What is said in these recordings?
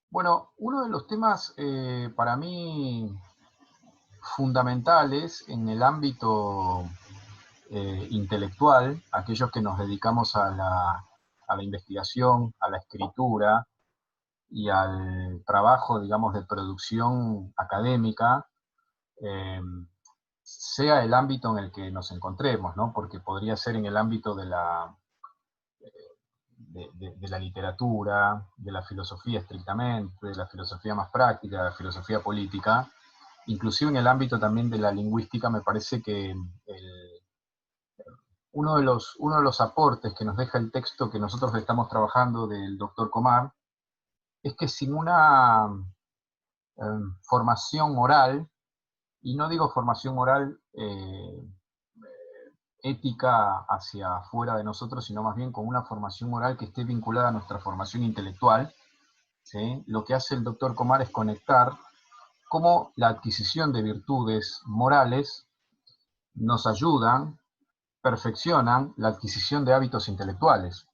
Bueno, uno de los temas para mí fundamentales en el ámbito intelectual, aquellos que nos dedicamos a la investigación, a la escritura y al trabajo, digamos, de producción académica, eh, sea el ámbito en el que nos encontremos, ¿no? Porque podría ser en el ámbito de la literatura, de la filosofía estrictamente, de la filosofía más práctica, de la filosofía política, inclusive en el ámbito también de la lingüística. Me parece que uno de los aportes que nos deja el texto que nosotros estamos trabajando del doctor Comar es que sin una formación oral, y no digo formación oral ética hacia afuera de nosotros, sino más bien con una formación oral que esté vinculada a nuestra formación intelectual, ¿sí? Lo que hace el doctor Comar es conectar cómo la adquisición de virtudes morales nos ayudan, perfeccionan la adquisición de hábitos intelectuales.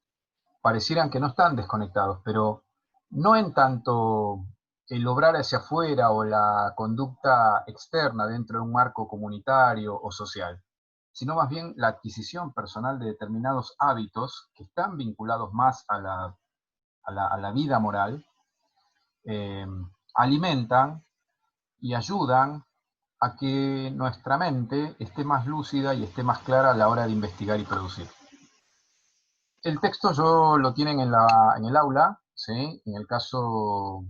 Parecieran que no están desconectados, pero no en tanto el obrar hacia afuera o la conducta externa dentro de un marco comunitario o social, sino más bien la adquisición personal de determinados hábitos que están vinculados más a la vida moral, eh, alimentan y ayudan a que nuestra mente esté más lúcida y esté más clara a la hora de investigar y producir. El texto yo lo tienen en el aula, ¿sí? En el caso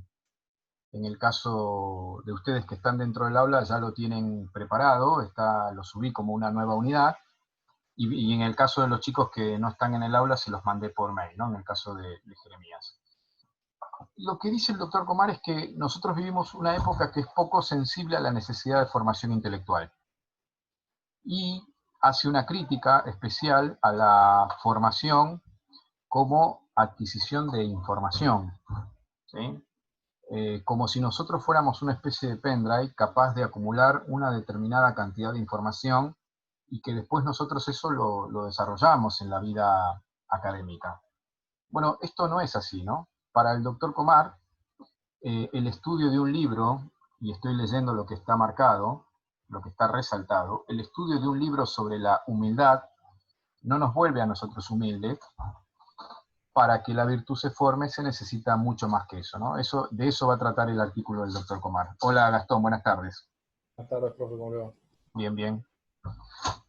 de ustedes que están dentro del aula ya lo tienen preparado, lo subí como una nueva unidad, y en el caso de los chicos que no están en el aula se los mandé por mail, ¿no? En el caso de Jeremías. Lo que dice el doctor Comar es que nosotros vivimos una época que es poco sensible a la necesidad de formación intelectual, y hace una crítica especial a la formación como adquisición de información, ¿sí? Como si nosotros fuéramos una especie de pendrive capaz de acumular una determinada cantidad de información y que después nosotros eso lo desarrollamos en la vida académica. Bueno, esto no es así, ¿no? Para el doctor Comar, el estudio de un libro, y estoy leyendo lo que está marcado, lo que está resaltado, el estudio de un libro sobre la humildad no nos vuelve a nosotros humildes. Para que la virtud se forme se necesita mucho más que eso, ¿no? De eso va a tratar el artículo del doctor Comar. Hola Gastón, buenas tardes. Buenas tardes, profe, ¿cómo le va? Bien, bien.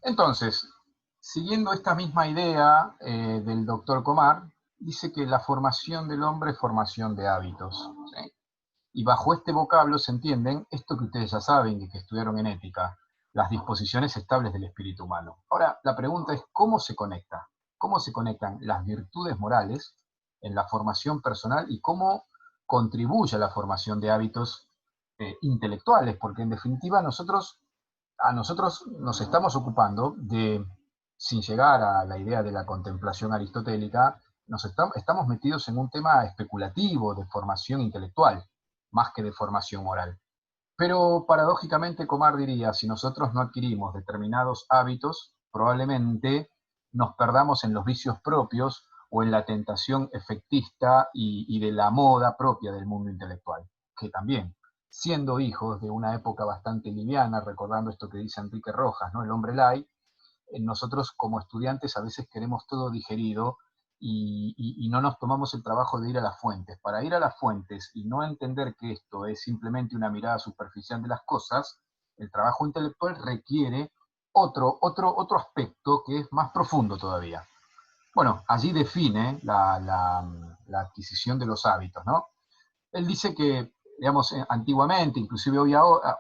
Entonces, siguiendo esta misma idea del doctor Comar, dice que la formación del hombre es formación de hábitos, ¿sí? Y bajo este vocablo se entienden esto que ustedes ya saben y que estudiaron en ética, las disposiciones estables del espíritu humano. Ahora, la pregunta es, ¿cómo se conecta? ¿Cómo se conectan las virtudes morales en la formación personal y cómo contribuye a la formación de hábitos intelectuales? Porque en definitiva a nosotros nos estamos ocupando de, sin llegar a la idea de la contemplación aristotélica, estamos metidos en un tema especulativo de formación intelectual, más que de formación moral. Pero paradójicamente, Comar diría, si nosotros no adquirimos determinados hábitos, probablemente nos perdamos en los vicios propios o en la tentación efectista y de la moda propia del mundo intelectual, que también, siendo hijos de una época bastante liviana, recordando esto que dice Enrique Rojas, ¿no? El hombre light, nosotros como estudiantes a veces queremos todo digerido y no nos tomamos el trabajo de ir a las fuentes. Para ir a las fuentes y no entender que esto es simplemente una mirada superficial de las cosas, el trabajo intelectual requiere otro aspecto que es más profundo todavía. Bueno, allí define la adquisición de los hábitos, ¿no? Él dice que, digamos, antiguamente, inclusive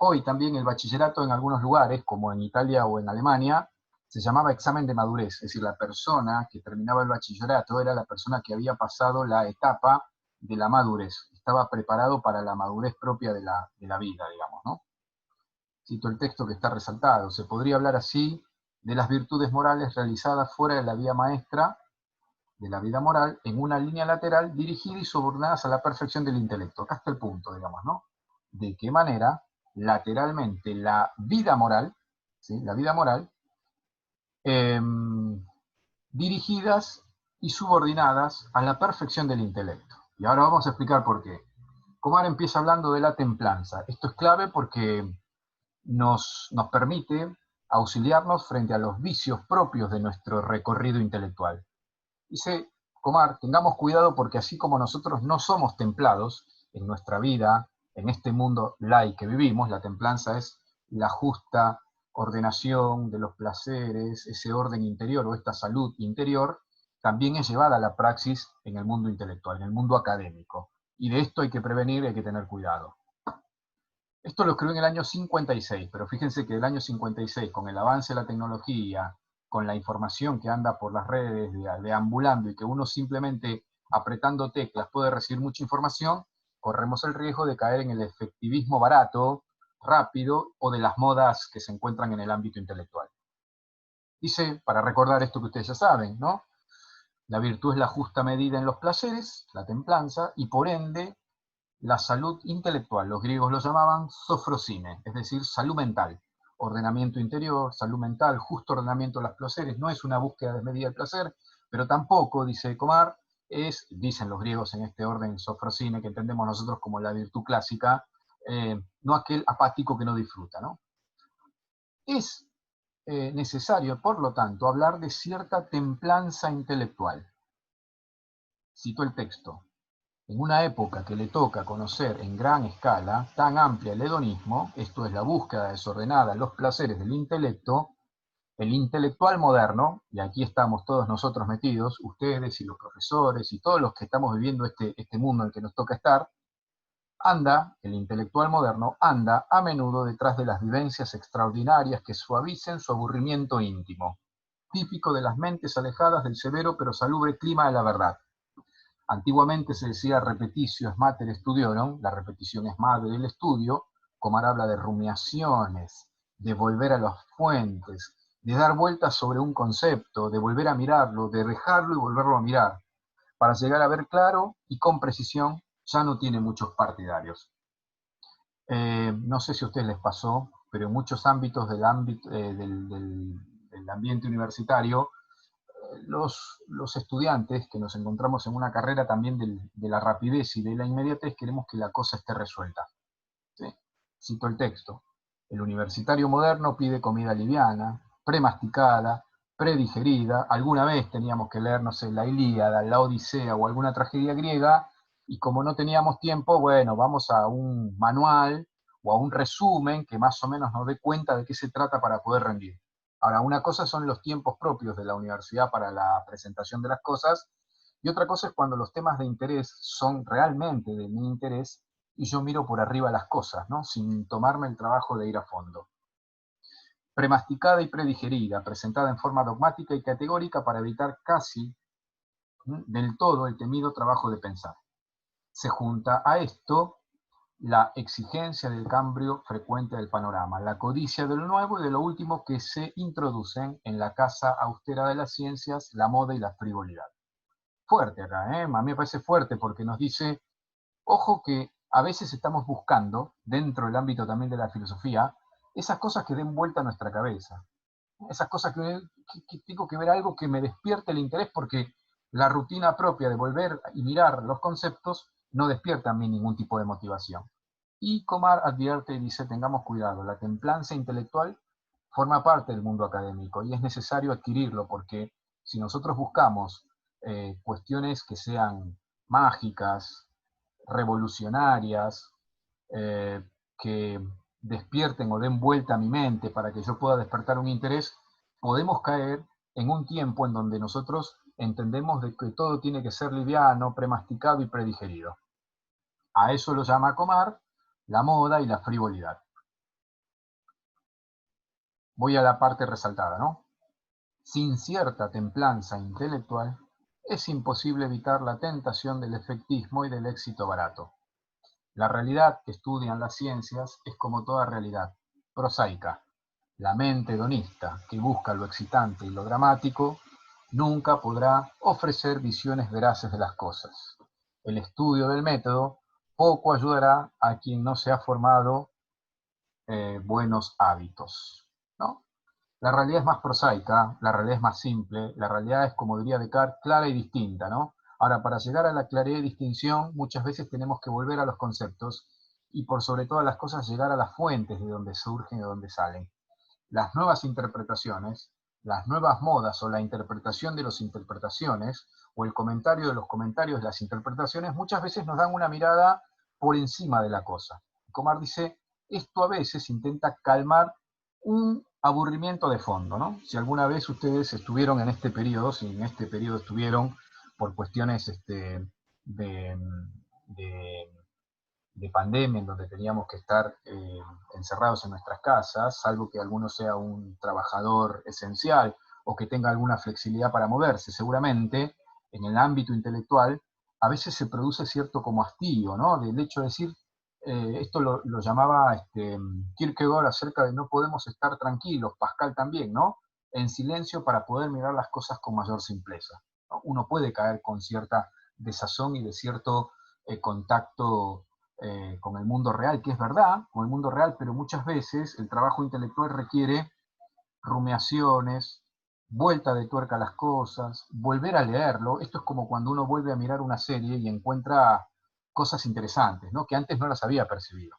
hoy también el bachillerato en algunos lugares, como en Italia o en Alemania, se llamaba examen de madurez, es decir, la persona que terminaba el bachillerato era la persona que había pasado la etapa de la madurez, estaba preparado para la madurez propia de la vida, digamos, ¿no? Cito el texto que está resaltado: se podría hablar así de las virtudes morales realizadas fuera de la vía maestra de la vida moral en una línea lateral dirigida y subordinadas a la perfección del intelecto. Acá está el punto, digamos, ¿no? De qué manera lateralmente la vida moral, ¿sí? La vida moral, eh, dirigidas y subordinadas a la perfección del intelecto. Y ahora vamos a explicar por qué. Comar empieza hablando de la templanza. Esto es clave porque nos permite auxiliarnos frente a los vicios propios de nuestro recorrido intelectual. Dice Comar, tengamos cuidado porque así como nosotros no somos templados en nuestra vida, en este mundo lai que vivimos, la templanza es la justa ordenación de los placeres, ese orden interior o esta salud interior, también es llevada a la praxis en el mundo intelectual, en el mundo académico. Y de esto hay que prevenir, hay que tener cuidado. Esto lo escribió en el año 56, pero fíjense que el año 56, con el avance de la tecnología, con la información que anda por las redes, deambulando, y que uno simplemente apretando teclas puede recibir mucha información, corremos el riesgo de caer en el efectivismo barato, rápido, o de las modas que se encuentran en el ámbito intelectual. Dice, para recordar esto que ustedes ya saben, ¿no? La virtud es la justa medida en los placeres, la templanza, y por ende la salud intelectual. Los griegos lo llamaban sofrosine, es decir, salud mental. Ordenamiento interior, salud mental, justo ordenamiento de los placeres. No es una búsqueda desmedida del placer, pero tampoco, dice Comar, dicen los griegos en este orden sofrosine, que entendemos nosotros como la virtud clásica, no aquel apático que no disfruta, ¿no? Es necesario, por lo tanto, hablar de cierta templanza intelectual. Cito el texto. En una época que le toca conocer en gran escala, tan amplia el hedonismo, esto es la búsqueda desordenada de los placeres del intelecto, el intelectual moderno, y aquí estamos todos nosotros metidos, ustedes y los profesores y todos los que estamos viviendo este mundo en el que nos toca estar, el intelectual moderno anda a menudo detrás de las vivencias extraordinarias que suavicen su aburrimiento íntimo, típico de las mentes alejadas del severo pero salubre clima de la verdad. Antiguamente se decía repetitio est mater studiorum, la repetición es madre del estudio. Comar habla de rumiaciones, de volver a las fuentes, de dar vueltas sobre un concepto, de volver a mirarlo, de dejarlo y volverlo a mirar. Para llegar a ver claro y con precisión, ya no tiene muchos partidarios. No sé si a ustedes les pasó, pero en muchos ámbitos del ambiente universitario, los estudiantes que nos encontramos en una carrera también de la rapidez y de la inmediatez, queremos que la cosa esté resuelta. ¿Sí? Cito el texto. El universitario moderno pide comida liviana, premasticada, predigerida. Alguna vez teníamos que leer, no sé, la Ilíada, la Odisea o alguna tragedia griega, y como no teníamos tiempo, bueno, vamos a un manual o a un resumen que más o menos nos dé cuenta de qué se trata para poder rendir. Ahora, una cosa son los tiempos propios de la universidad para la presentación de las cosas, y otra cosa es cuando los temas de interés son realmente de mi interés y yo miro por arriba las cosas, ¿no? Sin tomarme el trabajo de ir a fondo. Premasticada y predigerida, presentada en forma dogmática y categórica para evitar casi del todo el temido trabajo de pensar. Se junta a esto la exigencia del cambio frecuente del panorama, la codicia de lo nuevo y de lo último que se introducen en la casa austera de las ciencias, la moda y la frivolidad. Fuerte acá, ¿eh? A mí me parece fuerte porque nos dice, ojo que a veces estamos buscando, dentro del ámbito también de la filosofía, esas cosas que den vuelta a nuestra cabeza. Esas cosas que tengo que ver algo que me despierte el interés porque la rutina propia de volver y mirar los conceptos no despierta en mí ningún tipo de motivación. Y Comar advierte y dice, tengamos cuidado, la templanza intelectual forma parte del mundo académico y es necesario adquirirlo porque si nosotros buscamos cuestiones que sean mágicas, revolucionarias, que despierten o den vuelta a mi mente para que yo pueda despertar un interés, podemos caer en un tiempo en donde nosotros entendemos de que todo tiene que ser liviano, premasticado y predigerido. A eso lo llama Comar la moda y la frivolidad. Voy a la parte resaltada, ¿no? Sin cierta templanza intelectual, es imposible evitar la tentación del efectismo y del éxito barato. La realidad que estudian las ciencias es como toda realidad, prosaica. La mente hedonista, que busca lo excitante y lo dramático, nunca podrá ofrecer visiones veraces de las cosas. El estudio del método poco ayudará a quien no se ha formado buenos hábitos, ¿no? La realidad es más prosaica, la realidad es más simple, la realidad es, como diría Descartes, clara y distinta, ¿no? Ahora, para llegar a la claridad y distinción, muchas veces tenemos que volver a los conceptos y por sobre todas las cosas llegar a las fuentes de donde surgen y de donde salen. Las nuevas interpretaciones, las nuevas modas o la interpretación de las interpretaciones o el comentario de los comentarios de las interpretaciones muchas veces nos dan una mirada por encima de la cosa. Comar dice, esto a veces intenta calmar un aburrimiento de fondo, ¿no? Si alguna vez ustedes estuvieron en este periodo, si en este periodo estuvieron por cuestiones de, de de pandemia, en donde teníamos que estar encerrados en nuestras casas, salvo que alguno sea un trabajador esencial o que tenga alguna flexibilidad para moverse. Seguramente, en el ámbito intelectual, a veces se produce cierto como hastío, ¿no? Del hecho de decir, esto lo llamaba Kierkegaard acerca de no podemos estar tranquilos, Pascal también, ¿no? En silencio para poder mirar las cosas con mayor simpleza, ¿no? Uno puede caer con cierta desazón y de cierto contacto con el mundo real, que es verdad, con el mundo real, pero muchas veces el trabajo intelectual requiere rumiaciones, vuelta de tuerca a las cosas, volver a leerlo. Esto es como cuando uno vuelve a mirar una serie y encuentra cosas interesantes, ¿no? Que antes no las había percibido.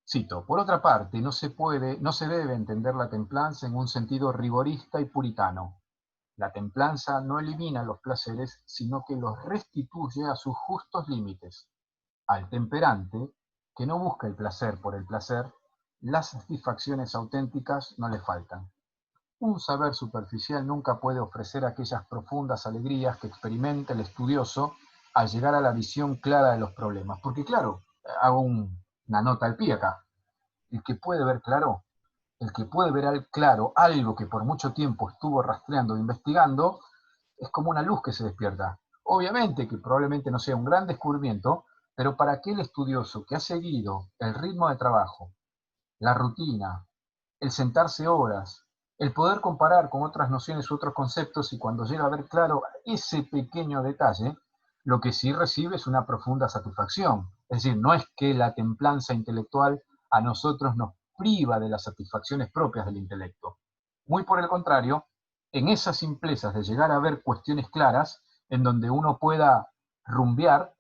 Cito, por otra parte, no se debe entender la templanza en un sentido rigorista y puritano. La templanza no elimina los placeres, sino que los restituye a sus justos límites. Al temperante, que no busca el placer por el placer, las satisfacciones auténticas no le faltan. Un saber superficial nunca puede ofrecer aquellas profundas alegrías que experimenta el estudioso al llegar a la visión clara de los problemas. Porque claro, hago una nota al pie acá. El que puede ver claro, el que puede ver claro algo que por mucho tiempo estuvo rastreando e investigando, es como una luz que se despierta. Obviamente que probablemente no sea un gran descubrimiento, pero para aquel estudioso que ha seguido el ritmo de trabajo, la rutina, el sentarse horas, el poder comparar con otras nociones u otros conceptos y cuando llega a ver claro ese pequeño detalle, lo que sí recibe es una profunda satisfacción. Es decir, no es que la templanza intelectual a nosotros nos priva de las satisfacciones propias del intelecto. Muy por el contrario, en esas simplezas de llegar a ver cuestiones claras, en donde uno pueda rumbear,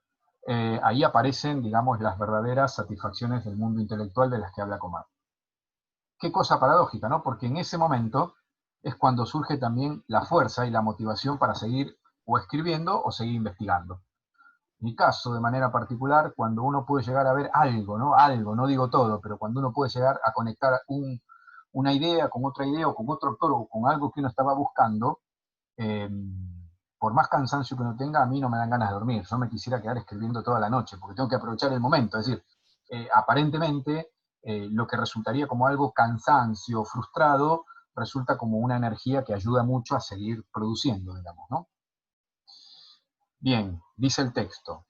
ahí aparecen, digamos, las verdaderas satisfacciones del mundo intelectual de las que habla Comar. Qué cosa paradójica, ¿no? Porque en ese momento es cuando surge también la fuerza y la motivación para seguir o escribiendo o seguir investigando. En mi caso, de manera particular, cuando uno puede llegar a ver algo, ¿no? Algo, no digo todo, pero cuando uno puede llegar a conectar una idea con otra idea o con otro autor o con algo que uno estaba buscando, eh, por más cansancio que uno tenga, a mí no me dan ganas de dormir. Yo me quisiera quedar escribiendo toda la noche, porque tengo que aprovechar el momento. Es decir, aparentemente lo que resultaría como algo cansancio, frustrado, resulta como una energía que ayuda mucho a seguir produciendo, digamos, ¿no? Bien, dice el texto,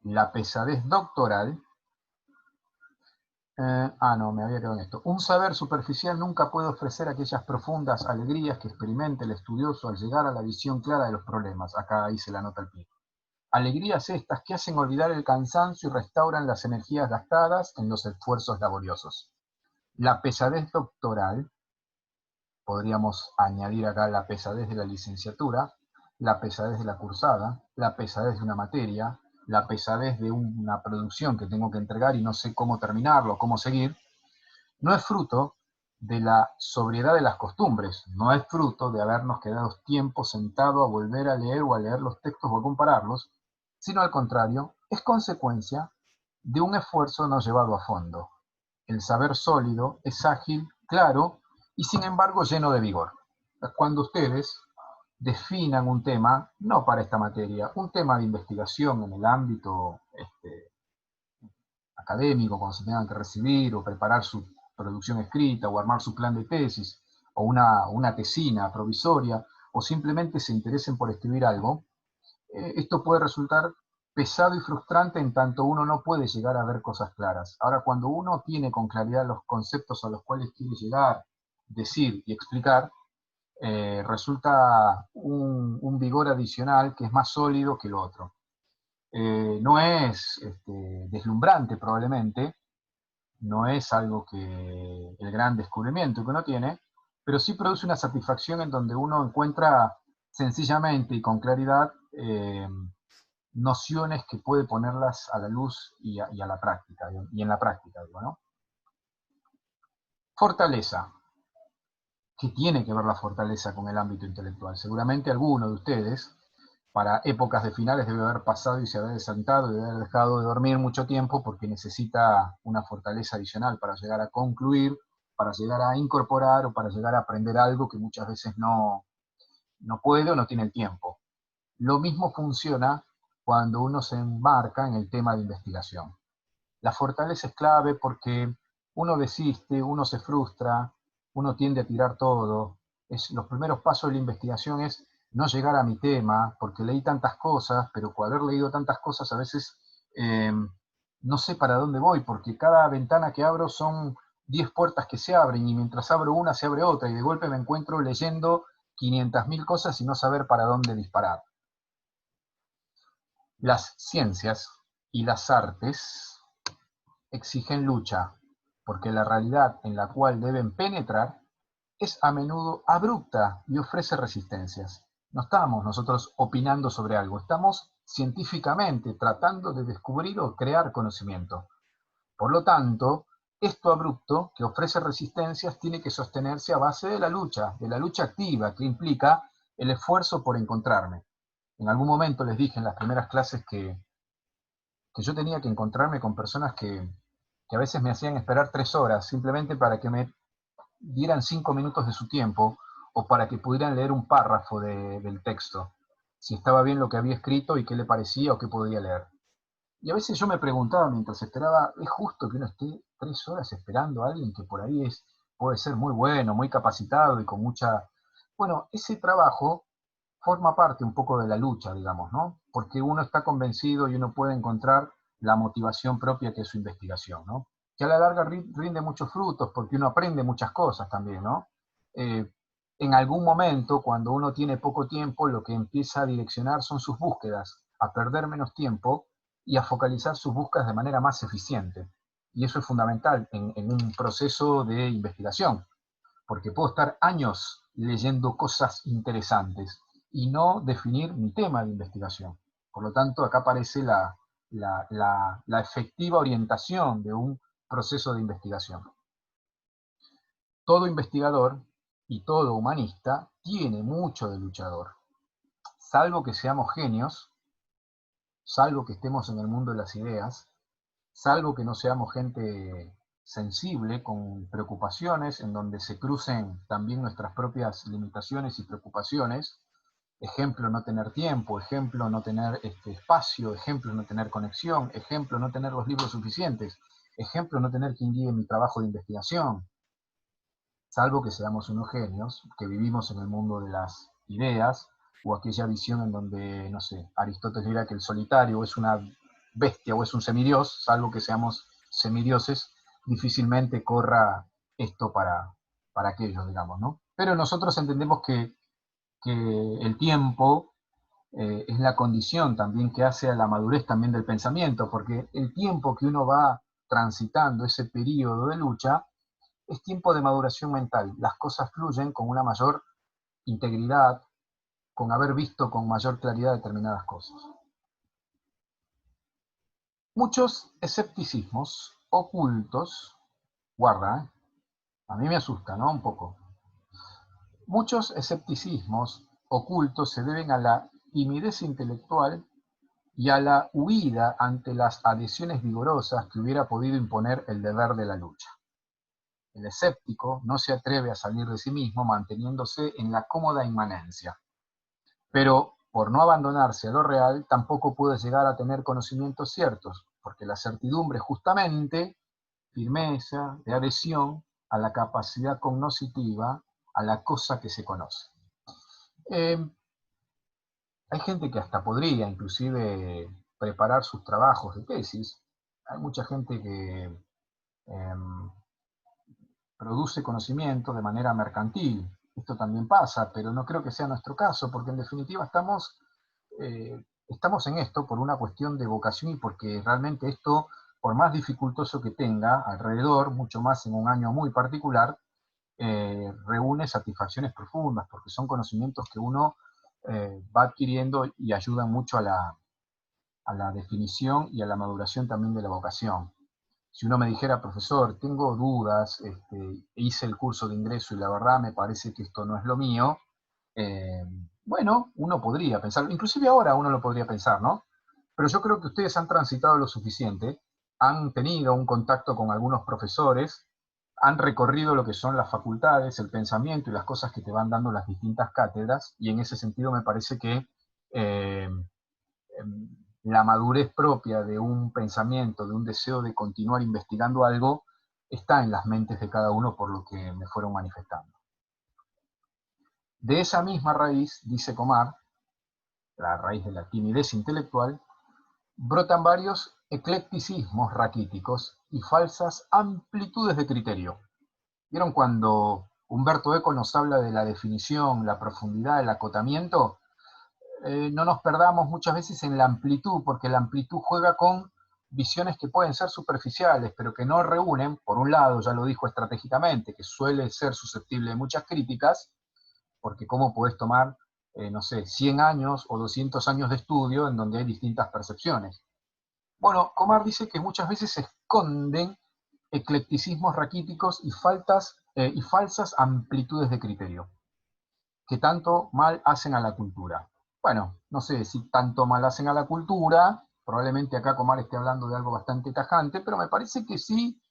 la pesadez doctoral, no, me había quedado en esto. Un saber superficial nunca puede ofrecer aquellas profundas alegrías que experimenta el estudioso al llegar a la visión clara de los problemas. Acá hice la nota al pie. Alegrías estas que hacen olvidar el cansancio y restauran las energías gastadas en los esfuerzos laboriosos. La pesadez doctoral, podríamos añadir acá la pesadez de la licenciatura, la pesadez de la cursada, la pesadez de una materia, la pesadez de una producción que tengo que entregar y no sé cómo terminarlo, cómo seguir, no es fruto de la sobriedad de las costumbres, no es fruto de habernos quedado tiempo sentado a volver a leer o a leer los textos o a compararlos, sino al contrario, es consecuencia de un esfuerzo no llevado a fondo. El saber sólido es ágil, claro y sin embargo lleno de vigor. Cuando ustedes definan un tema, no para esta materia, un tema de investigación en el ámbito académico, cuando se tengan que recibir o preparar su producción escrita o armar su plan de tesis o una tesina provisoria o simplemente se interesen por escribir algo, esto puede resultar pesado y frustrante en tanto uno no puede llegar a ver cosas claras. Ahora, cuando uno tiene con claridad los conceptos a los cuales quiere llegar, decir y explicar, resulta un vigor adicional que es más sólido que lo otro. No es deslumbrante probablemente, no es algo que el gran descubrimiento que uno tiene, pero sí produce una satisfacción en donde uno encuentra sencillamente y con claridad nociones que puede ponerlas a la luz y a la práctica, y en la práctica, digo, ¿no? Fortaleza. ¿Qué tiene que ver la fortaleza con el ámbito intelectual? Seguramente alguno de ustedes, para épocas de finales, debe haber pasado y se haber desantado y debe haber dejado de dormir mucho tiempo porque necesita una fortaleza adicional para llegar a concluir, para llegar a incorporar o para llegar a aprender algo que muchas veces no puede o no tiene el tiempo. Lo mismo funciona cuando uno se embarca en el tema de investigación. La fortaleza es clave porque uno desiste, uno se frustra, uno tiende a tirar todo. Los primeros pasos de la investigación es no llegar a mi tema, porque leí tantas cosas, pero por haber leído tantas cosas a veces no sé para dónde voy, porque cada ventana que abro son 10 puertas que se abren, y mientras abro una se abre otra, y de golpe me encuentro leyendo 500.000 cosas y no saber para dónde disparar. Las ciencias y las artes exigen lucha, porque la realidad en la cual deben penetrar es a menudo abrupta y ofrece resistencias. No estamos nosotros opinando sobre algo, estamos científicamente tratando de descubrir o crear conocimiento. Por lo tanto, esto abrupto, que ofrece resistencias, tiene que sostenerse a base de la lucha activa, que implica el esfuerzo por encontrarme. En algún momento les dije en las primeras clases que yo tenía que encontrarme con personas que a veces me hacían esperar 3 horas simplemente para que me dieran 5 minutos de su tiempo o para que pudieran leer un párrafo del texto, si estaba bien lo que había escrito y qué le parecía o qué podía leer. Y a veces yo me preguntaba mientras esperaba, ¿es justo que uno esté 3 horas esperando a alguien que por ahí puede ser muy bueno, muy capacitado y con mucha... Bueno, ese trabajo forma parte un poco de la lucha, digamos, ¿no? Porque uno está convencido y uno puede encontrar la motivación propia que es su investigación, ¿no? Que a la larga rinde muchos frutos porque uno aprende muchas cosas también, ¿no? En algún momento, cuando uno tiene poco tiempo, lo que empieza a direccionar son sus búsquedas, a perder menos tiempo y a focalizar sus búsquedas de manera más eficiente. Y eso es fundamental en un proceso de investigación, porque puedo estar años leyendo cosas interesantes y no definir mi tema de investigación. Por lo tanto, acá aparece la efectiva orientación de un proceso de investigación. Todo investigador y todo humanista tiene mucho de luchador, salvo que seamos genios, salvo que estemos en el mundo de las ideas, salvo que no seamos gente sensible, con preocupaciones, en donde se crucen también nuestras propias limitaciones y preocupaciones. Ejemplo, no tener tiempo, ejemplo, no tener espacio, ejemplo, no tener conexión, ejemplo, no tener los libros suficientes, ejemplo, no tener quien guíe mi trabajo de investigación. Salvo que seamos unos genios, que vivimos en el mundo de las ideas, o aquella visión en donde, no sé, Aristóteles dirá que el solitario es una bestia o es un semidios, salvo que seamos semidioses, difícilmente corra esto para aquellos, digamos, ¿no? Pero nosotros entendemos que el tiempo es la condición también que hace a la madurez también del pensamiento, porque el tiempo que uno va transitando, ese periodo de lucha, es tiempo de maduración mental. Las cosas fluyen con una mayor integridad, con haber visto con mayor claridad determinadas cosas. Muchos escepticismos ocultos, guarda, a mí me asusta, ¿no? Un poco. Muchos escepticismos ocultos se deben a la timidez intelectual y a la huida ante las adhesiones vigorosas que hubiera podido imponer el deber de la lucha. El escéptico no se atreve a salir de sí mismo manteniéndose en la cómoda inmanencia. Pero por no abandonarse a lo real, tampoco puede llegar a tener conocimientos ciertos, porque la certidumbre es justamente firmeza de adhesión a la capacidad cognoscitiva, a la cosa que se conoce. Hay gente que hasta podría inclusive preparar sus trabajos de tesis. Hay mucha gente que produce conocimiento de manera mercantil. Esto también pasa, pero no creo que sea nuestro caso, porque en definitiva estamos en esto por una cuestión de vocación y porque realmente esto, por más dificultoso que tenga alrededor, mucho más en un año muy particular, reúne satisfacciones profundas, porque son conocimientos que uno va adquiriendo y ayudan mucho a la definición y a la maduración también de la vocación. Si uno me dijera, profesor, tengo dudas, hice el curso de ingreso y la verdad me parece que esto no es lo mío, eh, bueno, uno podría pensar, inclusive ahora uno lo podría pensar, ¿no? Pero yo creo que ustedes han transitado lo suficiente, han tenido un contacto con algunos profesores, han recorrido lo que son las facultades, el pensamiento y las cosas que te van dando las distintas cátedras, y en ese sentido me parece que eh, la madurez propia de un pensamiento, de un deseo de continuar investigando algo, está en las mentes de cada uno por lo que me fueron manifestando. De esa misma raíz, dice Comar, la raíz de la timidez intelectual, brotan varios eclecticismos raquíticos y falsas amplitudes de criterio. ¿Vieron cuando Humberto Eco nos habla de la definición, la profundidad, el acotamiento? No nos perdamos muchas veces en la amplitud, porque la amplitud juega con visiones que pueden ser superficiales, pero que no reúnen, por un lado, ya lo dijo estratégicamente, que suele ser susceptible de muchas críticas, porque cómo podés tomar, no sé, 100 años o 200 años de estudio en donde hay distintas percepciones. Bueno, Comar dice que muchas veces se esconden eclecticismos raquíticos y falsas amplitudes de criterio, que tanto mal hacen a la cultura. Bueno, no sé si tanto mal hacen a la cultura, probablemente acá Comar esté hablando de algo bastante tajante, pero me parece que sí,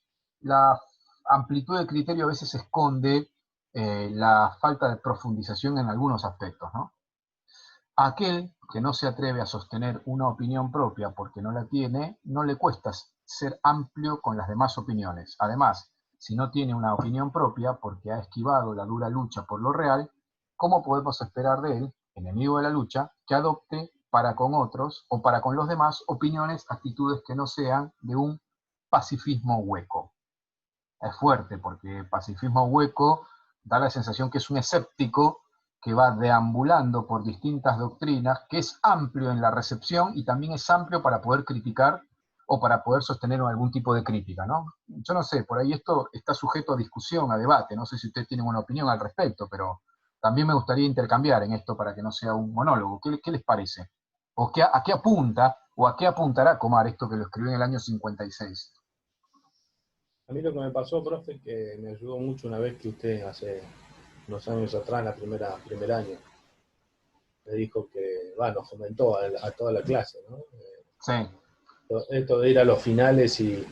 la amplitud de criterio a veces esconde la falta de profundización en algunos aspectos, ¿no? Aquel que no se atreve a sostener una opinión propia porque no la tiene, no le cuesta ser amplio con las demás opiniones. Además, si no tiene una opinión propia porque ha esquivado la dura lucha por lo real, ¿cómo podemos esperar de él, enemigo de la lucha, que adopte para con otros o para con los demás opiniones, actitudes que no sean de un pacifismo hueco? Es fuerte porque pacifismo hueco da la sensación que es un escéptico que va deambulando por distintas doctrinas, que es amplio en la recepción y también es amplio para poder criticar o para poder sostener algún tipo de crítica, ¿no? Yo no sé, por ahí esto está sujeto a discusión, a debate, no sé si ustedes tienen una opinión al respecto, pero también me gustaría intercambiar en esto para que no sea un monólogo. ¿Qué les parece? ¿O a qué apunta o a qué apuntará Comar esto que lo escribió en el año 56? A mí lo que me pasó, profe, es que me ayudó mucho una vez que usted hace unos años atrás, en la primer año, me dijo que, bueno, nos comentó a toda la clase, ¿no? Sí, Esto de ir a los finales y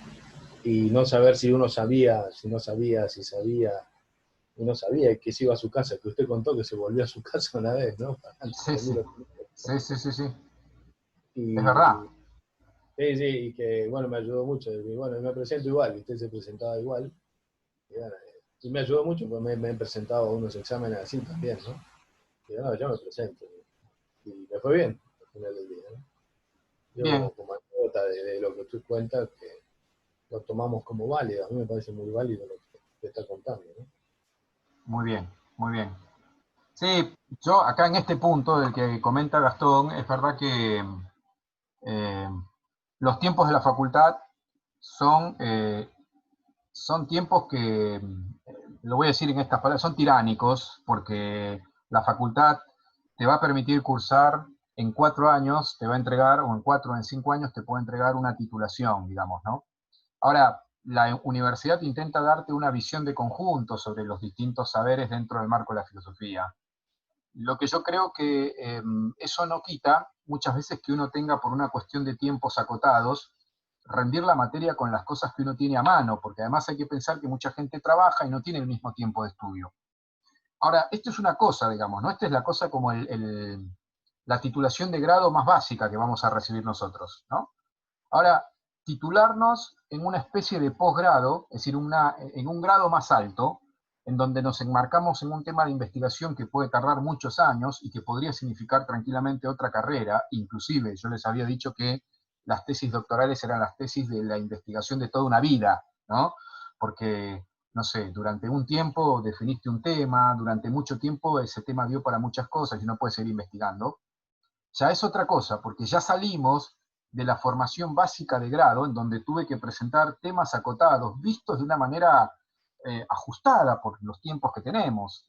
no saber si uno sabía, si no sabía, si sabía, y no sabía que se iba a su casa, que usted contó que se volvió a su casa una vez, ¿no? Antes sí, de sí, venir sí, sí, sí, sí, es verdad. y sí, sí, y que, bueno, me ayudó mucho. Y bueno, me presento igual, y usted se presentaba igual. Y, bueno, y me ayudó mucho porque me he presentado a unos exámenes así también, ¿no? Y no, yo me presento. Y me fue bien al final del día, ¿no? Yo Bien, como anécdota de lo que tú cuentas, que lo tomamos como válido. A mí me parece muy válido lo que te está contando, ¿no? muy bien, muy bien. Sí, yo acá en este punto del que comenta Gastón, es verdad que eh, los tiempos de la facultad son, son tiempos que, lo voy a decir en estas palabras, son tiránicos, porque la facultad te va a permitir cursar en 4 años, te va a entregar, o en 4 o en 5 años te puede entregar una titulación, digamos, ¿no? Ahora, la universidad intenta darte una visión de conjunto sobre los distintos saberes dentro del marco de la filosofía. Lo que yo creo que eso no quita muchas veces que uno tenga por una cuestión de tiempos acotados, rendir la materia con las cosas que uno tiene a mano, porque además hay que pensar que mucha gente trabaja y no tiene el mismo tiempo de estudio. Ahora, esto es una cosa, digamos, ¿no? Esta es la cosa como la titulación de grado más básica que vamos a recibir nosotros, ¿no? Ahora, titularnos en una especie de posgrado, es decir, en un grado más alto, en donde nos enmarcamos en un tema de investigación que puede tardar muchos años y que podría significar tranquilamente otra carrera, inclusive yo les había dicho que las tesis doctorales eran las tesis de la investigación de toda una vida, ¿no? Porque, no sé, durante un tiempo definiste un tema, durante mucho tiempo ese tema dio para muchas cosas y uno puede seguir investigando. Ya es otra cosa, porque ya salimos de la formación básica de grado, en donde tuve que presentar temas acotados, vistos de una manera ajustada por los tiempos que tenemos.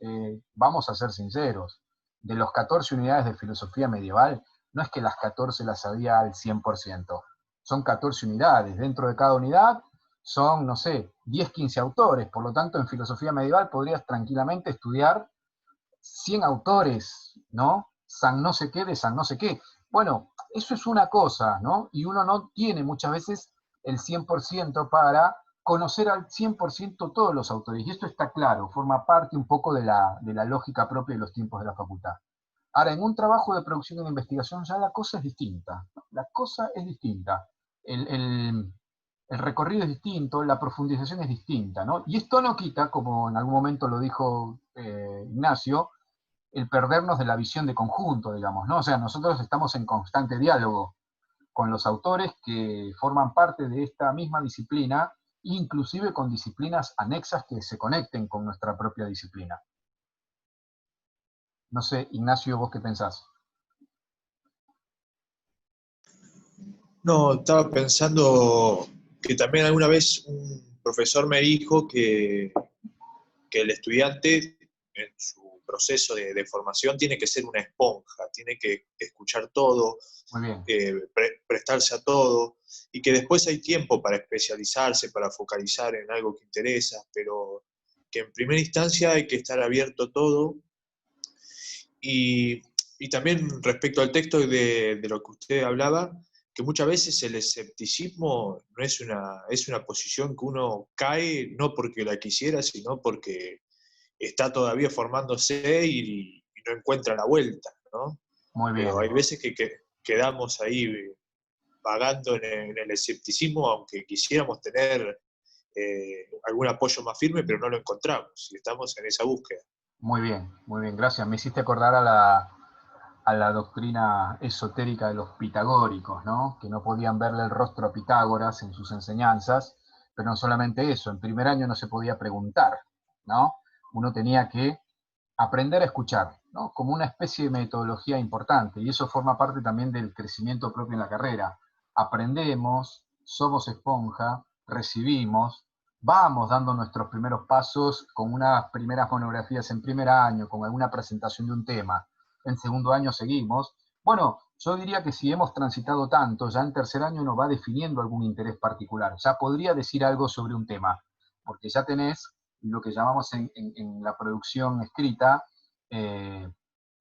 Vamos a ser sinceros. de los 14 unidades de filosofía medieval, no es que las 14 las sabía al 100%. Son 14 unidades. Dentro de cada unidad son, no sé, 10, 15 autores. Por lo tanto, en filosofía medieval podrías tranquilamente estudiar 100 autores, ¿no? San no sé qué de San no sé qué. Bueno, eso es una cosa, ¿no? Y uno no tiene muchas veces el 100% para conocer al 100% todos los autores. Y esto está claro, forma parte un poco de la lógica propia de los tiempos de la facultad. Ahora, en un trabajo de producción y de investigación ya la cosa es distinta. La cosa es distinta. El recorrido es distinto, la profundización es distinta, ¿no? Y esto no quita, como en algún momento lo dijo Ignacio, el perdernos de la visión de conjunto, digamos, ¿no? O sea, nosotros estamos en constante diálogo con los autores que forman parte de esta misma disciplina, inclusive con disciplinas anexas que se conecten con nuestra propia disciplina. No sé, Ignacio, ¿vos qué pensás? No, estaba pensando que también alguna vez un profesor me dijo que el estudiante en su proceso de formación tiene que ser una esponja, tiene que escuchar todo, Muy bien. Prestarse a todo, y que después hay tiempo para especializarse, para focalizar en algo que interesa, pero que en primera instancia hay que estar abierto a todo. Y también respecto al texto de lo que usted hablaba, que muchas veces el escepticismo no es una posición que uno cae no porque la quisiera, sino porque está todavía formándose y no encuentra la vuelta, ¿no? Muy Pero bien. hay veces que quedamos ahí vagando en el escepticismo, aunque quisiéramos tener algún apoyo más firme, pero no lo encontramos y estamos en esa búsqueda. Muy bien, muy bien, gracias. Me hiciste acordar a la doctrina esotérica de los pitagóricos, ¿no? Que no podían verle el rostro a Pitágoras en sus enseñanzas, pero no solamente eso, en primer año no se podía preguntar, ¿no? Uno tenía que aprender a escuchar, ¿no? Como una especie de metodología importante, y eso forma parte también del crecimiento propio en la carrera. Aprendemos, somos esponja, recibimos, vamos dando nuestros primeros pasos con unas primeras monografías en primer año, con alguna presentación de un tema. En segundo año seguimos. Bueno, yo diría que si hemos transitado tanto, ya en tercer año uno va definiendo algún interés particular. Ya podría decir algo sobre un tema, porque ya tenés lo que llamamos en la producción escrita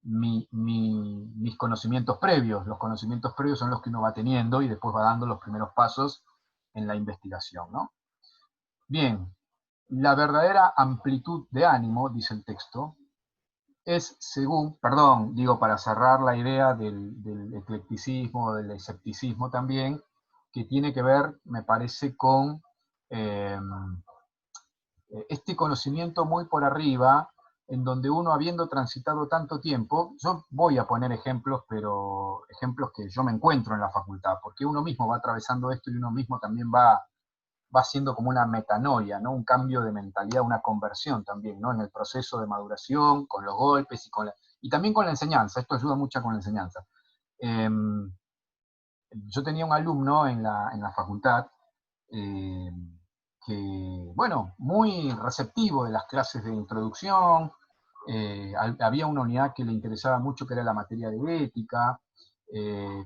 mis conocimientos previos. Los conocimientos previos son los que uno va teniendo y después va dando los primeros pasos en la investigación, ¿no? Bien, la verdadera amplitud de ánimo, dice el texto, es según, perdón, digo para cerrar la idea del eclecticismo, del escepticismo también, que tiene que ver, me parece, con este conocimiento muy por arriba, en donde uno habiendo transitado tanto tiempo, yo voy a poner ejemplos, pero ejemplos que yo me encuentro en la facultad, porque uno mismo va atravesando esto y uno mismo también va haciendo como una metanoia, ¿no? Un cambio de mentalidad, una conversión también, ¿no? En el proceso de maduración, con los golpes y también con la enseñanza, esto ayuda mucho con la enseñanza. Yo tenía un alumno en la facultad eh, que, bueno, muy receptivo de las clases de introducción, había una unidad que le interesaba mucho que era la materia de ética,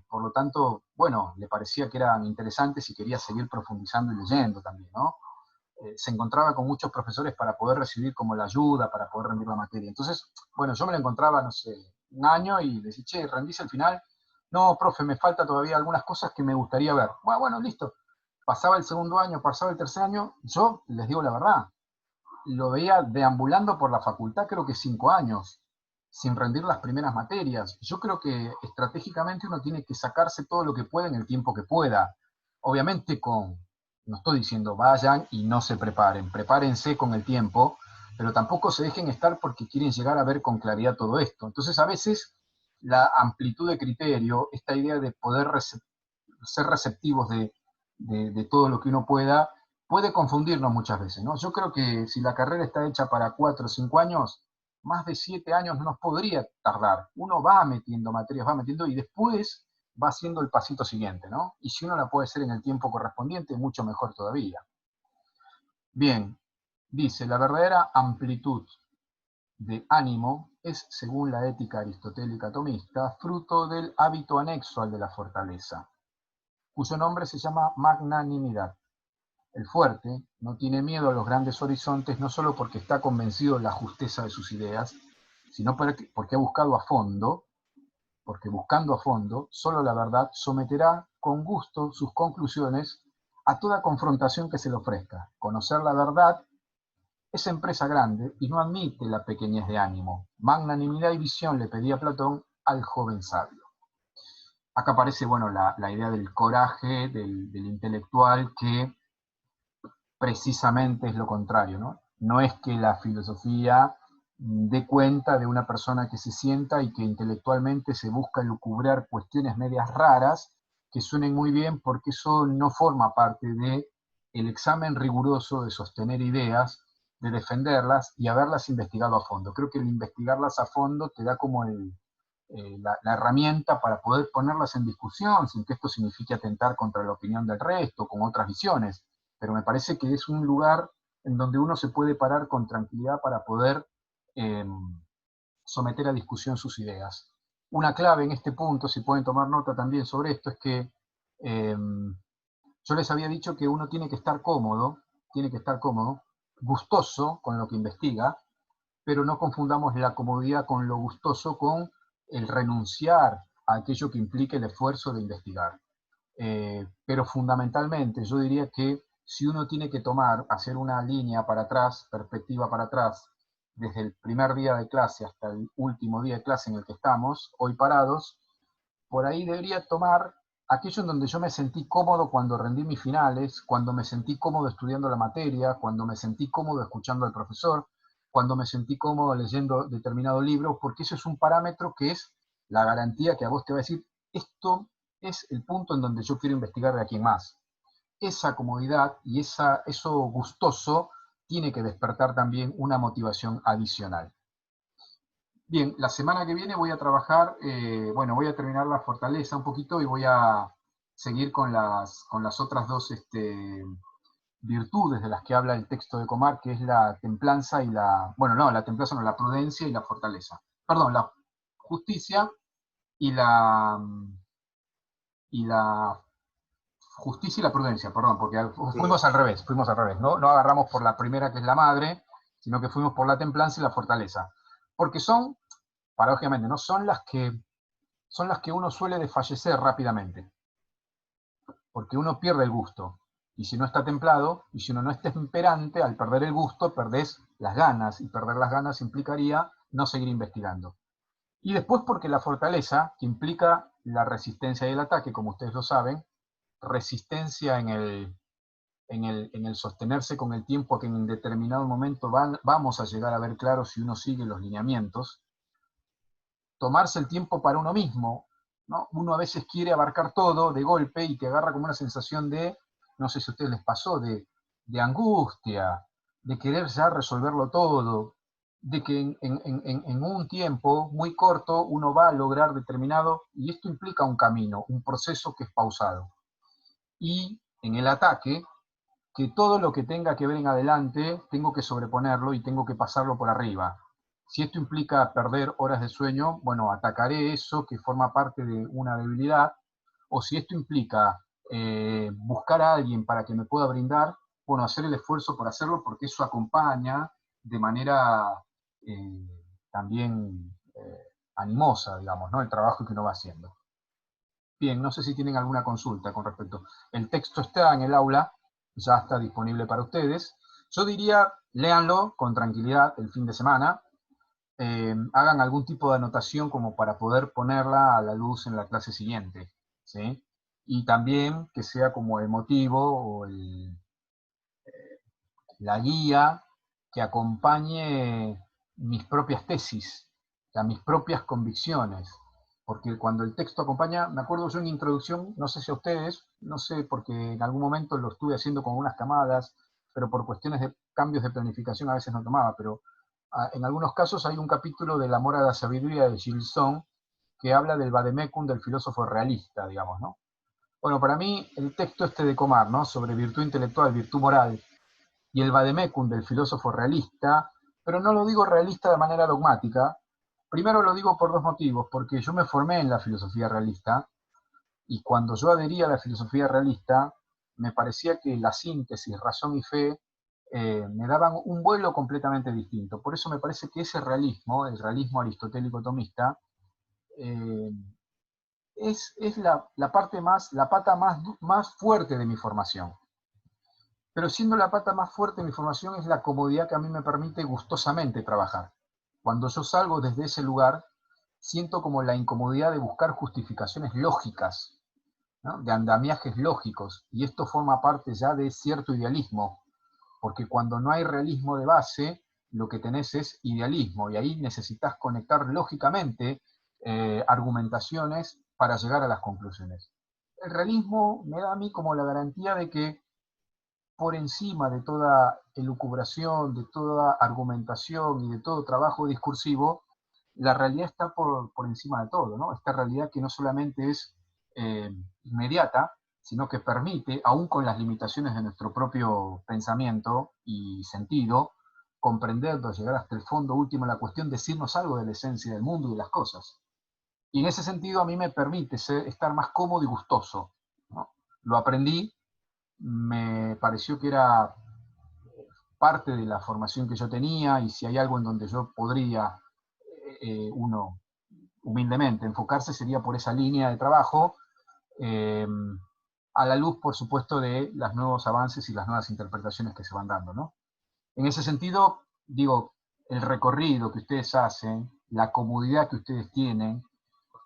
por lo tanto, bueno, le parecía que eran interesantes y quería seguir profundizando y leyendo también, ¿no? Se encontraba con muchos profesores para poder recibir como la ayuda, para poder rendir la materia. Entonces, bueno, yo me lo encontraba, no sé, un año y le decía, che, ¿rendís el final? No, profe, me falta todavía algunas cosas que me gustaría ver. Bueno, listo. Pasaba el segundo año, pasaba el tercer año, yo les digo la verdad, lo veía deambulando por la facultad creo que 5 años, sin rendir las primeras materias. Yo creo que estratégicamente uno tiene que sacarse todo lo que pueda en el tiempo que pueda. Obviamente no estoy diciendo vayan y no se preparen, prepárense con el tiempo, pero tampoco se dejen estar porque quieren llegar a ver con claridad todo esto. Entonces a veces la amplitud de criterio, esta idea de poder ser receptivos de todo lo que uno puede confundirnos muchas veces, ¿no? Yo creo que si la carrera está hecha para 4 o 5 años, más de 7 años no nos podría tardar. Uno va metiendo materias, va metiendo y después va haciendo el pasito siguiente, ¿no? Y si uno la puede hacer en el tiempo correspondiente, mucho mejor todavía. Bien, dice, la verdadera amplitud de ánimo es, según la ética aristotélica tomista, fruto del hábito anexo al de la fortaleza, cuyo nombre se llama magnanimidad. El fuerte no tiene miedo a los grandes horizontes no solo porque está convencido de la justeza de sus ideas, sino porque ha buscado a fondo, porque buscando a fondo, solo la verdad someterá con gusto sus conclusiones a toda confrontación que se le ofrezca. Conocer la verdad es empresa grande y no admite la pequeñez de ánimo. Magnanimidad y visión le pedía Platón al joven sabio. Acá aparece, bueno, la idea del coraje, del intelectual, que precisamente es lo contrario, ¿no? No es que la filosofía dé cuenta de una persona que se sienta y que intelectualmente se busca lucubrar cuestiones medias raras que suenen muy bien, porque eso no forma parte del examen riguroso de sostener ideas, de defenderlas y haberlas investigado a fondo. Creo que el investigarlas a fondo te da como la herramienta para poder ponerlas en discusión, sin que esto signifique atentar contra la opinión del resto, con otras visiones. Pero me parece que es un lugar en donde uno se puede parar con tranquilidad para poder eh, someter a discusión sus ideas. Una clave en este punto, si pueden tomar nota también sobre esto, es que yo les había dicho que uno tiene que estar cómodo, gustoso con lo que investiga, pero no confundamos la comodidad con lo gustoso con el renunciar a aquello que implique el esfuerzo de investigar. Pero fundamentalmente yo diría que si uno tiene que hacer una línea para atrás, perspectiva para atrás, desde el primer día de clase hasta el último día de clase en el que estamos, hoy parados, por ahí debería tomar aquello en donde yo me sentí cómodo cuando rendí mis finales, cuando me sentí cómodo estudiando la materia, cuando me sentí cómodo escuchando al profesor, cuando me sentí cómodo leyendo determinado libro, porque eso es un parámetro que es la garantía que a vos te va a decir, esto es el punto en donde yo quiero investigar de aquí en más. Esa comodidad y eso gustoso tiene que despertar también una motivación adicional. Bien, la semana que viene voy a trabajar, voy a terminar la fortaleza un poquito y voy a seguir con las otras dos virtudes de las que habla el texto de Comar, que es la templanza y la prudencia y la fortaleza. Perdón, la justicia y la justicia y la prudencia, perdón, porque fuimos al revés, ¿no? No agarramos por la primera, que es la madre, sino que fuimos por la templanza y la fortaleza. Porque son, paradójicamente, ¿no? Son las que uno suele desfallecer rápidamente. Porque uno pierde el gusto. Y si no está templado, y si uno no está temperante, al perder el gusto, perdés las ganas. Y perder las ganas implicaría no seguir investigando. Y después porque la fortaleza, que implica la resistencia y el ataque, como ustedes lo saben, resistencia en el sostenerse con el tiempo, que en determinado momento vamos a llegar a ver claro si uno sigue los lineamientos. Tomarse el tiempo para uno mismo, ¿no? Uno a veces quiere abarcar todo de golpe y te agarra como una sensación de, no sé si a ustedes les pasó, de angustia, de querer ya resolverlo todo, de que en un tiempo muy corto uno va a lograr determinado, y esto implica un camino, un proceso que es pausado. Y en el ataque, que todo lo que tenga que ver en adelante, tengo que sobreponerlo y tengo que pasarlo por arriba. Si esto implica perder horas de sueño, bueno, atacaré eso que forma parte de una debilidad, o si esto implica buscar a alguien para que me pueda brindar, bueno, hacer el esfuerzo por hacerlo, porque eso acompaña de manera también animosa, digamos, ¿no? El trabajo que uno va haciendo. Bien, no sé si tienen alguna consulta con respecto. El texto está en el aula, ya está disponible para ustedes. Yo diría, léanlo con tranquilidad el fin de semana, hagan algún tipo de anotación como para poder ponerla a la luz en la clase siguiente, ¿sí? Y también que sea como el motivo o la guía que acompañe mis propias tesis, o sea, mis propias convicciones. Porque cuando el texto acompaña, me acuerdo yo en introducción, no sé si a ustedes, no sé, porque en algún momento lo estuve haciendo con unas camadas, pero por cuestiones de cambios de planificación a veces no tomaba, pero en algunos casos hay un capítulo del Amor a la Sabiduría de Gilson que habla del vademecum del filósofo realista, digamos, ¿no? Bueno, para mí el texto este de Comar, ¿no? Sobre virtud intelectual, virtud moral, y el vademecum del filósofo realista, pero no lo digo realista de manera dogmática. Primero lo digo por dos motivos, porque yo me formé en la filosofía realista, y cuando yo adherí a la filosofía realista, me parecía que la síntesis, razón y fe, me daban un vuelo completamente distinto. Por eso me parece que ese realismo, el realismo aristotélico tomista, eh, es la parte más, la pata más fuerte de mi formación. Pero siendo la pata más fuerte de mi formación es la comodidad que a mí me permite gustosamente trabajar. Cuando yo salgo desde ese lugar, siento como la incomodidad de buscar justificaciones lógicas, ¿no? De andamiajes lógicos, y esto forma parte ya de cierto idealismo, porque cuando no hay realismo de base, lo que tenés es idealismo, y ahí necesitas conectar lógicamente argumentaciones para llegar a las conclusiones. El realismo me da a mí como la garantía de que por encima de toda elucubración, de toda argumentación y de todo trabajo discursivo, la realidad está por encima de todo, ¿no? Esta realidad que no solamente es inmediata, sino que permite, aún con las limitaciones de nuestro propio pensamiento y sentido, comprenderlo, llegar hasta el fondo último de la cuestión, decirnos algo de la esencia del mundo y de las cosas. Y en ese sentido a mí me permite estar más cómodo y gustoso, ¿no? Lo aprendí, me pareció que era parte de la formación que yo tenía, y si hay algo en donde yo podría, uno humildemente enfocarse, sería por esa línea de trabajo, eh, a la luz, por supuesto, de los nuevos avances y las nuevas interpretaciones que se van dando, ¿no? En ese sentido, digo, el recorrido que ustedes hacen, la comodidad que ustedes tienen,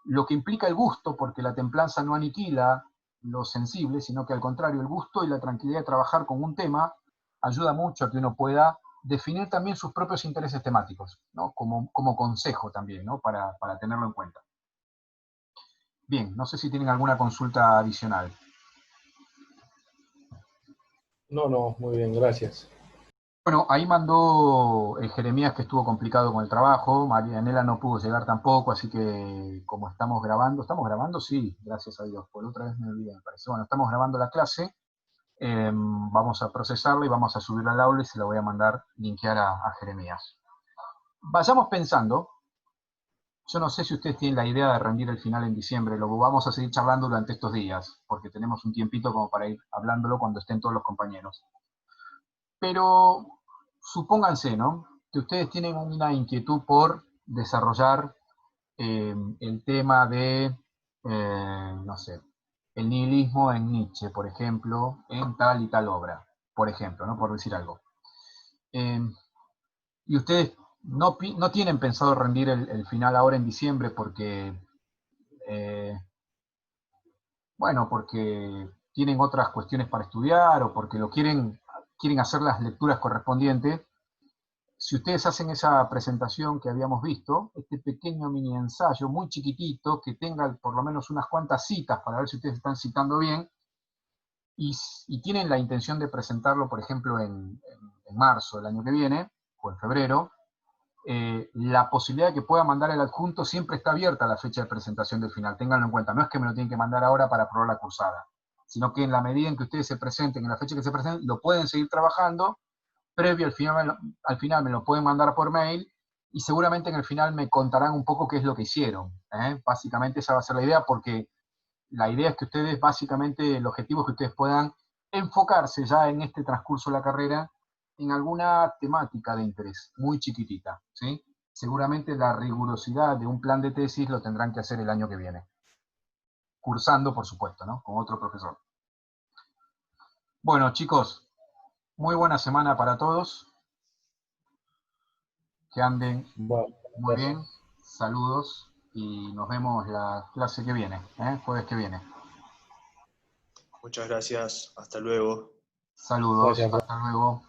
lo que implica el gusto, porque la templanza no aniquila lo sensible, sino que al contrario, el gusto y la tranquilidad de trabajar con un tema ayuda mucho a que uno pueda definir también sus propios intereses temáticos, ¿no? Como consejo también, ¿no? Para tenerlo en cuenta. Bien, no sé si tienen alguna consulta adicional. No, no, muy bien, gracias. Bueno, ahí mandó Jeremías, que estuvo complicado con el trabajo. Marianela no pudo llegar tampoco, así que como estamos grabando, sí, gracias a Dios, por otra vez me olvidé, me parece. Bueno, estamos grabando la clase, vamos a procesarla y vamos a subirla al aula y se la voy a mandar linkear a Jeremías. Vayamos pensando, yo no sé si ustedes tienen la idea de rendir el final en diciembre, lo vamos a seguir charlando durante estos días, porque tenemos un tiempito como para ir hablándolo cuando estén todos los compañeros. Pero supónganse, ¿no?, que ustedes tienen una inquietud por desarrollar el tema de, no sé, el nihilismo en Nietzsche, por ejemplo, en tal y tal obra, por ejemplo, ¿no?, por decir algo. Y ustedes no tienen pensado rendir el final ahora en diciembre porque, bueno, porque tienen otras cuestiones para estudiar o porque quieren hacer las lecturas correspondientes. Si ustedes hacen esa presentación que habíamos visto, este pequeño mini ensayo muy chiquitito, que tenga por lo menos unas cuantas citas para ver si ustedes están citando bien, y tienen la intención de presentarlo, por ejemplo, en marzo del año que viene, o en febrero, la posibilidad de que pueda mandar el adjunto siempre está abierta a la fecha de presentación del final. Ténganlo en cuenta, no es que me lo tienen que mandar ahora para aprobar la cursada, sino que en la medida en que ustedes se presenten, en la fecha que se presenten, lo pueden seguir trabajando. Previo al final me lo pueden mandar por mail, y seguramente en el final me contarán un poco qué es lo que hicieron. Básicamente esa va a ser la idea, porque la idea es que ustedes, básicamente, el objetivo es que ustedes puedan enfocarse ya en este transcurso de la carrera en alguna temática de interés, muy chiquitita, ¿sí? Seguramente la rigurosidad de un plan de tesis lo tendrán que hacer el año que viene, cursando, por supuesto, ¿no?, con otro profesor. Bueno, chicos, muy buena semana para todos. Que anden Bueno, muy bien, gracias. saludos y nos vemos la clase que viene, jueves que viene. Muchas gracias, hasta luego. Saludos, Gracias, hasta luego.